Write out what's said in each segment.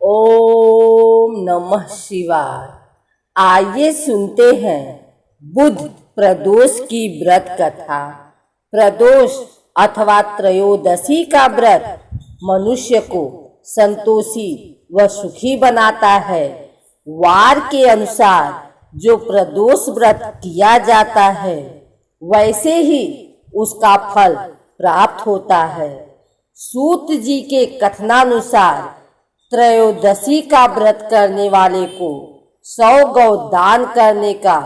ओम नमः शिवाय। आइए सुनते हैं बुध प्रदोष की व्रत कथा। प्रदोष अथवा त्रयोदशी का व्रत मनुष्य को संतोषी व सुखी बनाता है। वार के अनुसार जो प्रदोष व्रत किया जाता है वैसे ही उसका फल प्राप्त होता है। सूत जी के कथनानुसार त्रयोदशी का व्रत करने वाले को 100 गौ दान करने का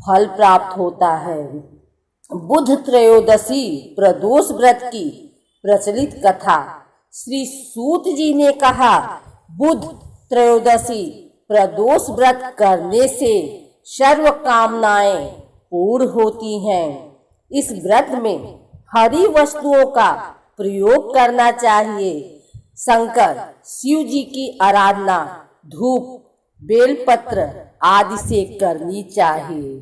फल प्राप्त होता है। बुध त्रयोदशी प्रदोष व्रत की प्रचलित कथा। श्री सूत जी ने कहा, बुध त्रयोदशी प्रदोष व्रत करने से सर्व कामनाएं पूर्ण होती हैं। इस व्रत में हरी वस्तुओं का प्रयोग करना चाहिए। शंकर शिव जी की आराधना धूप बेलपत्र आदि से करनी चाहिए।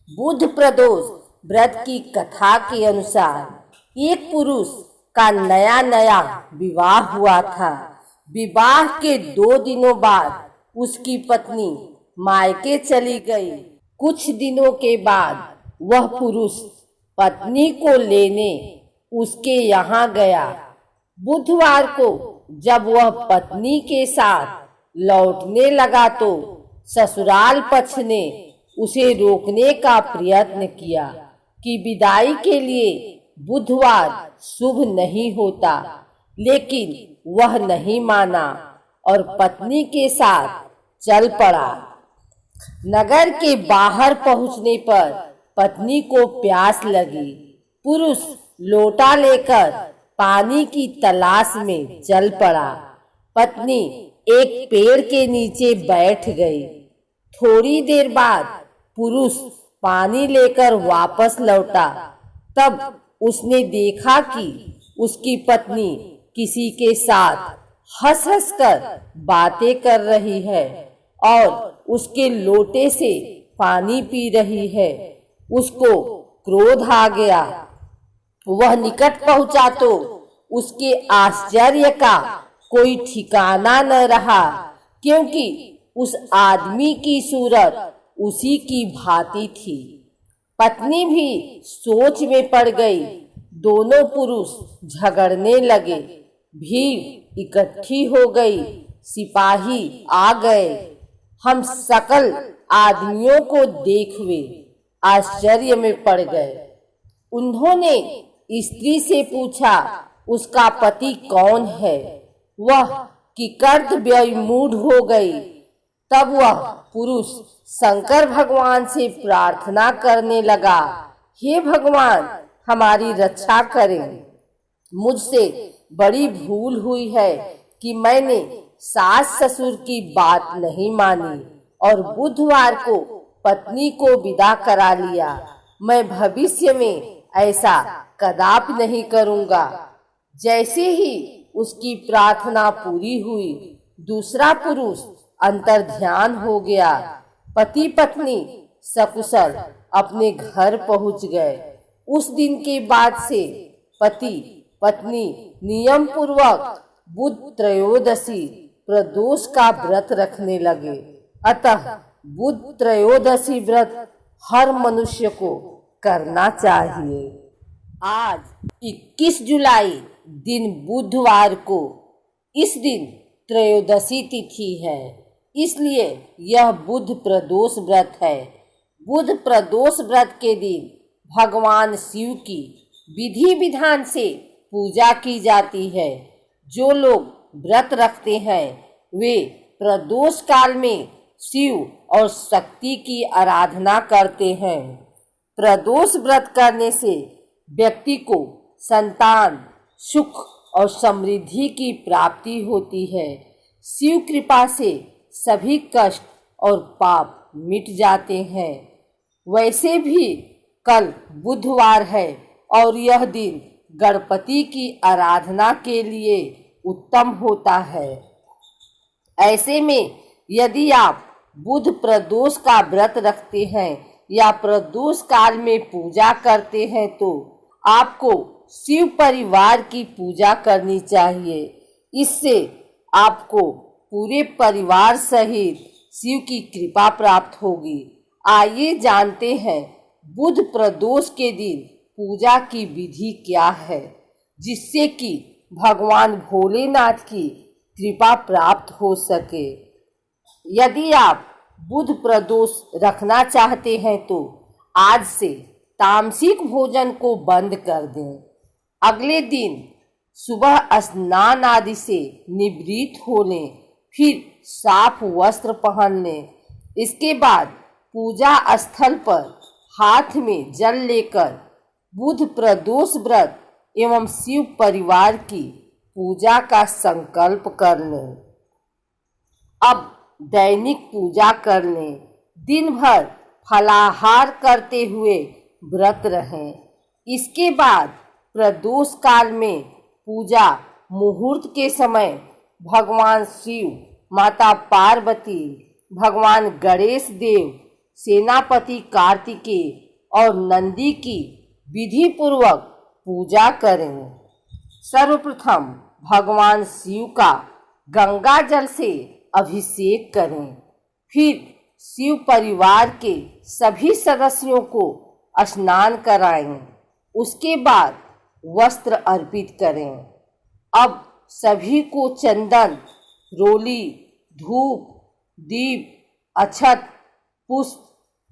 बुध प्रदोष व्रत की कथा के अनुसार एक पुरुष का नया नया विवाह हुआ था। विवाह के 2 दिनों बाद उसकी पत्नी मायके चली गई। कुछ दिनों के बाद वह पुरुष पत्नी को लेने उसके यहाँ गया। बुधवार को जब वह पत्नी के साथ लौटने लगा तो ससुराल पक्ष ने उसे रोकने का प्रयत्न किया कि विदाई के लिए बुधवार शुभ नहीं होता, लेकिन वह नहीं माना और पत्नी के साथ चल पड़ा। नगर के बाहर पहुंचने पर पत्नी को प्यास लगी। पुरुष लोटा लेकर पानी की तलाश में चल पड़ा। पत्नी एक पेड़ के नीचे बैठ गई। थोड़ी देर बाद पुरुष पानी लेकर वापस लौटा। तब उसने देखा कि उसकी पत्नी किसी के साथ हंस हंस कर बातें कर रही है और उसके लोटे से पानी पी रही है। उसको क्रोध आ गया। वह निकट पहुंचा तो उसके आश्चर्य का कोई ठिकाना न रहा, क्योंकि उस आदमी की सूरत उसी की भांति थी। पत्नी भी सोच में पड़ गई। दोनों पुरुष झगड़ने लगे। भीड़ इकट्ठी हो गई। सिपाही आ गए। हम सकल आदमियों को देख वे आश्चर्य में पड़ गए। उन्होंने स्त्री से पूछा, उसका पति कौन है? वह किकर्द व्यमूढ़ हो गई। तब वह पुरुष शंकर भगवान से प्रार्थना करने लगा, हे भगवान, हमारी रक्षा करें। मुझसे बड़ी भूल हुई है कि मैंने सास ससुर की बात नहीं मानी और बुधवार को पत्नी को विदा करा लिया। मैं भविष्य में ऐसा कदापि नहीं करूंगा। जैसे ही उसकी प्रार्थना पूरी हुई, दूसरा पुरुष अंतर ध्यान हो गया। पति पत्नी सकुशल अपने घर पहुंच गए। उस दिन के बाद से पति पत्नी नियम पूर्वक बुध त्रयोदशी प्रदोष का व्रत रखने लगे। अतः बुध त्रयोदशी व्रत हर मनुष्य को करना चाहिए। आज 21 जुलाई दिन बुधवार को, इस दिन त्रयोदशी तिथि है, इसलिए यह बुध प्रदोष व्रत है। बुध प्रदोष व्रत के दिन भगवान शिव की विधि विधान से पूजा की जाती है। जो लोग व्रत रखते हैं वे प्रदोष काल में शिव और शक्ति की आराधना करते हैं। प्रदोष व्रत करने से व्यक्ति को संतान, सुख और समृद्धि की प्राप्ति होती है। शिव कृपा से सभी कष्ट और पाप मिट जाते हैं। वैसे भी कल बुधवार है और यह दिन गणपति की आराधना के लिए उत्तम होता है। ऐसे में यदि आप बुध प्रदोष का व्रत रखते हैं या प्रदोष काल में पूजा करते हैं तो आपको शिव परिवार की पूजा करनी चाहिए। इससे आपको पूरे परिवार सहित शिव की कृपा प्राप्त होगी। आइए जानते हैं बुध प्रदोष के दिन पूजा की विधि क्या है, जिससे कि भगवान भोलेनाथ की कृपा प्राप्त हो सके। यदि आप बुध प्रदोष रखना चाहते हैं तो आज से तामसिक भोजन को बंद कर दें। अगले दिन सुबह स्नान आदि से निवृत्त हो लें, फिर साफ वस्त्र पहन लें। इसके बाद पूजा स्थल पर हाथ में जल लेकर बुध प्रदोष व्रत एवं शिव परिवार की पूजा का संकल्प कर लें। अब दैनिक पूजा कर लें। दिन भर फलाहार करते हुए व्रत रहें। इसके बाद प्रदोष काल में पूजा मुहूर्त के समय भगवान शिव, माता पार्वती, भगवान गणेश देव, सेनापति कार्तिकेय और नंदी की विधि पूर्वक पूजा करें। सर्वप्रथम भगवान शिव का गंगा जल से अभिषेक करें। फिर शिव परिवार के सभी सदस्यों को स्नान कराएं। उसके बाद वस्त्र अर्पित करें। अब सभी को चंदन, रोली, धूप, दीप, अक्षत, पुष्प,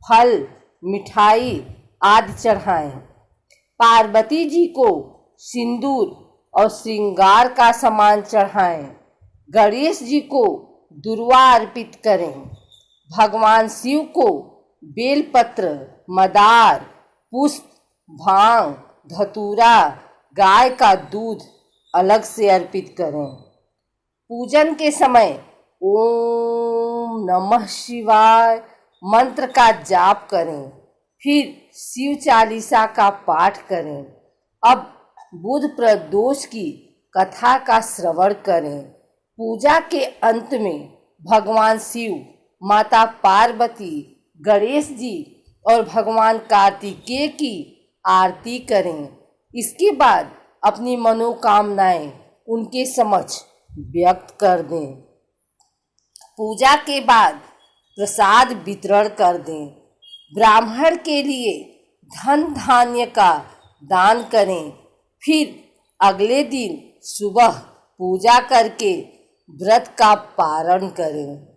फल, मिठाई आदि चढ़ाएं। पार्वती जी को सिंदूर और श्रृंगार का सामान चढ़ाएं। गणेश जी को दुर्वा अर्पित करें। भगवान शिव को बेलपत्र, मदार, पुष्प, भांग, धतूरा, गाय का दूध अलग से अर्पित करें। पूजन के समय ओम नमः शिवाय मंत्र का जाप करें। फिर शिव चालीसा का पाठ करें। अब बुध प्रदोष की कथा का श्रवण करें। पूजा के अंत में भगवान शिव, माता पार्वती, गणेश जी और भगवान कार्तिकेय की आरती करें। इसके बाद अपनी मनोकामनाएं उनके समक्ष व्यक्त कर दें। पूजा के बाद प्रसाद वितरण कर दें। ब्राह्मण के लिए धन धान्य का दान करें। फिर अगले दिन सुबह पूजा करके व्रत का पारण करें।